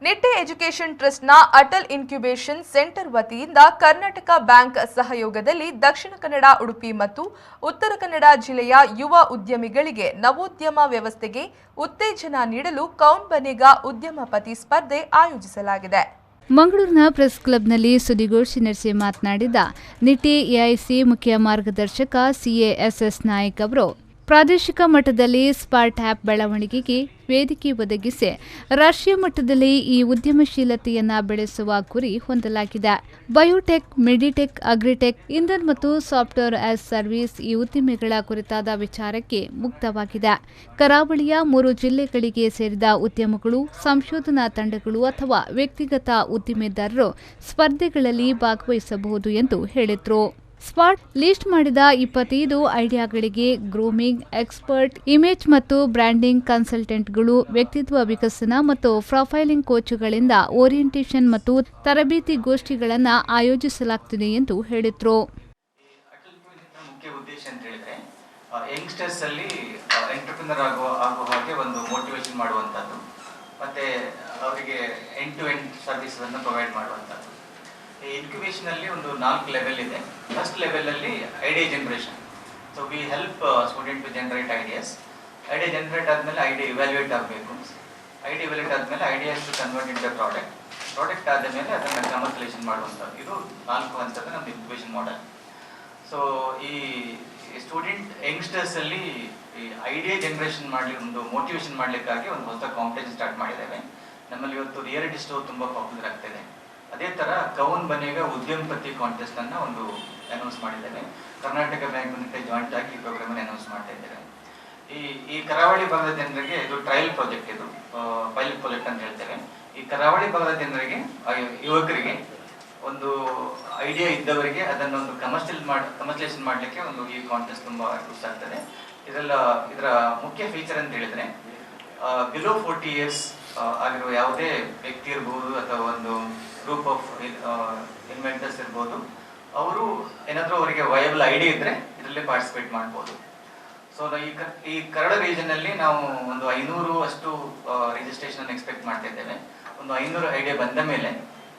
Nitte education ಟ್ರಸ್ಟ್ನ Atal incubation centre ವತಿಯಿಂದ Karnataka bank ಸಹಯೋಗದಲ್ಲಿ ದಕ್ಷಿಣ ಕನ್ನಡ, ಉಡುಪಿ ಮತ್ತು ಉತ್ತರ ಕನ್ನಡ ಜಿಲ್ಲೆಯ ಯುವ ಉದ್ಯಮಿಗಳಿಗೆ ನವೋದ್ಯಮ ವ್ಯವಸ್ಥೆಗೆ ಉತ್ತೇಜನ ನೀಡಲು ಕೌನ್ ಬನೇಗಾ ಉದ್ಯಮಪತಿ ಸ್ಪರ್ಧೆ ಆಯೋಜಿಸಲಾಗಿದೆ. ಮಂಗಳೂರಿನ ಪ್ರೆಸ್ ಕ್ಲಬ್ನಲ್ಲಿ ಸುದ್ದಿಗೋಷ್ಠಿ ನಡೆಸಿ ಮಾತನಾಡಿದ ನಿಟ್ಟೆ ಎಐಸಿ ಮುಖ್ಯ ಮಾರ್ಗದರ್ಶಕ CASS ನಾಯಕ್ ಅವರು ಪ್ರಾದೇಶಿಕ ಮಟ್ಟದಲ್ಲಿ ಸ್ಟಾರ್ಟ್ ಆಪ್ ಬೆಳವಣಿಗೆಗೆ ವೇದಿಕೆ ಒದಗಿಸಿ ರಾಷ್ಟ್ರೀಯ ಮಟ್ಟದಲ್ಲಿ ಈ ಉದ್ಯಮಶೀಲತೆಯನ್ನು ಬೆಳೆಸುವ ಗುರಿ ಹೊಂದಲಾಗಿದೆ. ಬಯೋಟೆಕ್, ಮೆಡಿಟೆಕ್, ಅಗ್ರಿಟೆಕ್, ಇಂಧನ ಮತ್ತು ಸಾಫ್ಟ್ವೇರ್ ಆಸ್ ಸರ್ವಿಸ್ ಈ ಉದ್ದಿಮೆಗಳ ಕುರಿತಾದ ವಿಚಾರಕ್ಕೆ ಮುಕ್ತವಾಗಿದೆ. ಕರಾವಳಿಯ 3 ಜಿಲ್ಲೆಗಳಿಗೆ ಸೇರಿದ ಉದ್ಯಮಗಳು, ಸಂಶೋಧನಾ ತಂಡಗಳು ಅಥವಾ ವ್ಯಕ್ತಿಗತ ಉದ್ದಿಮೆದಾರರು ಸ್ಪರ್ಧೆಗಳಲ್ಲಿ ಭಾಗವಹಿಸಬಹುದು ಎಂದು ಹೇಳಿದರು. ಸ್ಪಾಟ್ ಲಿಸ್ಟ್ ಮಾಡಿದ 25 ಐಡಿಯಾಗಳಿಗೆ ಗ್ರೂಮಿಂಗ್ ಎಕ್ಸ್ಪರ್ಟ್, ಇಮೇಜ್ ಮತ್ತು ಬ್ರ್ಯಾಂಡಿಂಗ್ ಕನ್ಸಲ್ಟೆಂಟ್ಗಳು, ವ್ಯಕ್ತಿತ್ವ ವಿಕಸನ ಮತ್ತು ಪ್ರೊಫೈಲಿಂಗ್ ಕೋಚ್ಗಳಿಂದ ಓರಿಯೆಂಟೇಷನ್ ಮತ್ತು ತರಬೇತಿ ಗೋಷ್ಠಿಗಳನ್ನು ಆಯೋಜಿಸಲಾಗುತ್ತಿದೆ ಎಂದು ಹೇಳಿದರು. ಮುಖ್ಯ ಉದ್ದೇಶ ಅಂತ ಹೇಳಿದ್ರೆ ಯಂಗ್ಸ್ಟರ್ಸ್ ಅಲ್ಲಿ ಎಂಟರ್ಪ್ರಿನರ್ ಆಗೋ ಹಾಗೆ ಒಂದು ಮೋಟಿವೇಶನ್ ಮಾಡುವಂತದ್ದು, ಮತ್ತೆ ಅವರಿಗೆ ಎಂಡ್ ಟು ಎಂಡ್ ಸರ್ವಿಸ್ ಅನ್ನು ಪ್ರೊವೈಡ್ ಮಾಡುವಂತದ್ದು. ಇನ್ಕ್ಯುಬೇಷನ್ ಅಲ್ಲಿ ಒಂದು 4 ಲೆವೆಲ್ ಇದೆ. ಫಸ್ಟ್ ಲೆವೆಲ್ ಅಲ್ಲಿ idea generation. So we help student to generate ideas. Idea generate ಆದ್ಮೇಲೆ ಐಡಿಯಾ ಇವ್ಯಾಲ್ಯೂಯೇಟ್ ಆಗಬೇಕು. ಐಡಿಯಾ ಇವ್ಯಾಲ್ಯೂಯೇಟ್ ಆದ್ಮೇಲೆ ideas to convert into product ಆದಮೇಲೆ ಅದನ್ನು ಕಮರ್ಷಿಯಲೈಸೇಷನ್ ಮಾಡುವಂಥದ್ದು. ಇದು 4 ಹಂತದ ನಮ್ದು ಇನ್ಕ್ಯುಬೇಷನ್ ಮಾಡೆಲ್. ಸೊ ಈ ಸ್ಟೂಡೆಂಟ್ ಯಂಗ್ಸ್ಟರ್ಸ್ ಅಲ್ಲಿ ಈ ಐಡಿಯಾ ಜನರೇಷನ್ ಮಾಡಲಿ, ಒಂದು ಮೋಟಿವೇಶನ್ ಮಾಡಲಿಕ್ಕಾಗಿ ಒಂದು ಹೊಸ ಕಾಂಪಿಟೇಷನ್ ಸ್ಟಾರ್ಟ್ ಮಾಡಿದ್ದೇವೆ. ನಮ್ಮಲ್ಲಿ ಇವತ್ತು ರಿಯಾಲಿಟಿ ಸ್ಟೋರ್ ತುಂಬಾ ಪಾಪ್ಯುಲರ್ ಆಗ್ತಿದೆ. ಅದೇ ತರ ಕೌನ್ ಬನೇಗಾ ಉದ್ಯಮಪತಿ ಕಾಂಟೆಸ್ಟ್ ಅನ್ನ ಒಂದು ಅನೌನ್ಸ್ ಮಾಡಿದ್ದೇವೆ. ಕರ್ನಾಟಕ ಬ್ಯಾಂಕ್ ಜೊತೆ ಜಾಯಿಂಟ್ ಆಗಿ ಈ ಪ್ರೋಗ್ರಾಮ್ ಅನ್ನು ಅನೌನ್ಸ್ ಮಾಡ್ತಾ ಇದ್ದೇವೆ. ಈ ಕರಾವಳಿ ಭಾಗದ ಜನರಿಗೆ ಇದು ಟ್ರಯಲ್ ಪ್ರಾಜೆಕ್ಟ್, ಇದು ಪೈಲಟ್ ಪ್ರಾಜೆಕ್ಟ್ ಅಂತ ಹೇಳ್ತೇವೆ. ಈ ಕರಾವಳಿ ಭಾಗದ ಜನರಿಗೆ, ಯುವಕರಿಗೆ, ಒಂದು ಐಡಿಯಾ ಇದ್ದವರಿಗೆ ಅದನ್ನೊಂದು ಕಮರ್ಷಿಯಲೈಸೇಷನ್ ಮಾಡಲಿಕ್ಕೆ ಒಂದು ಈ ಕಾಂಟೆಸ್ಟ್ ತುಂಬಾ ಯೂಸ್ ಆಗ್ತದೆ. ಇದರ ಮುಖ್ಯ ಫೀಚರ್ ಅಂತ ಹೇಳಿದ್ರೆ ಬಿಲೋ 40 years ಆಗಿರುವ ಯಾವುದೇ ವ್ಯಕ್ತಿ ಇರ್ಬೋದು ಅಥವಾ ಒಂದು ಗ್ರೂಪ್ ಆಫ್ ಇನ್ವೆಂಟರ್ಸ್ ಇರ್ಬೋದು, ಅವರು ಏನಾದರೂ ಅವರಿಗೆ ವಯಬಲ್ ಐಡಿಯಾ ಇದ್ರೆ ಇದರಲ್ಲಿ ಪಾರ್ಟಿಸಿಪೇಟ್ ಮಾಡ್ಬೋದು. ಸೊ ಈ ಕನ್ನಡ ರೀಜನ್ ಅಲ್ಲಿ ನಾವು ಒಂದು 500 ಅಷ್ಟು ರಿಜಿಸ್ಟ್ರೇಷನ್ ಎಕ್ಸ್ಪೆಕ್ಟ್ ಮಾಡ್ತಾ ಇದ್ದೇವೆ. ಒಂದು 500 ಐಡಿಯಾ ಬಂದ ಮೇಲೆ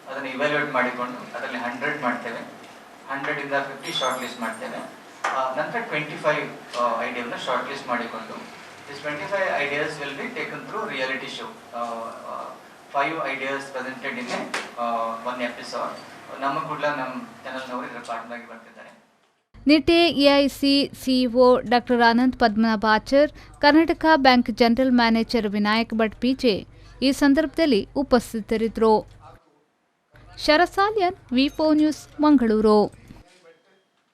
ಅದನ್ನು ಇವ್ಯಾಲ್ಯೂಯೇಟ್ ಮಾಡಿಕೊಂಡು ಅದರಲ್ಲಿ 100 ಮಾಡ್ತೇವೆ. 100 ಇಂದ 50 ಶಾರ್ಟ್ ಲಿಸ್ಟ್ ಮಾಡ್ತೇವೆ. ನಂತರ 25 ಐಡಿಯಾವನ್ನು ಶಾರ್ಟ್ ಲಿಸ್ಟ್ ಮಾಡಿಕೊಂಡು this 25 ideas will be taken through reality show. 5 ideas presented in one episode. ನಮ್ಮ ಕೂಡಲ ನಮ್ಮ ಚಾನೆಲ್ನವರು ಇದರ ಪಾರ್ಟ್ನರ್ ಆಗಿ ಬರ್ತಿದ್ದಾರೆ. Nitte AIC CEO doctor Anand Padmanabhachar, Karnataka bank general manager Vinayak Bhat PJ ಈ ಸಂದರ್ಭದಲ್ಲಿ ಉಪಸ್ಥಿತರಿದ್ದರು. ಶರಸಾಲಿಯನ್, V4 ನ್ಯೂಸ್, ಮಂಗಳೂರು.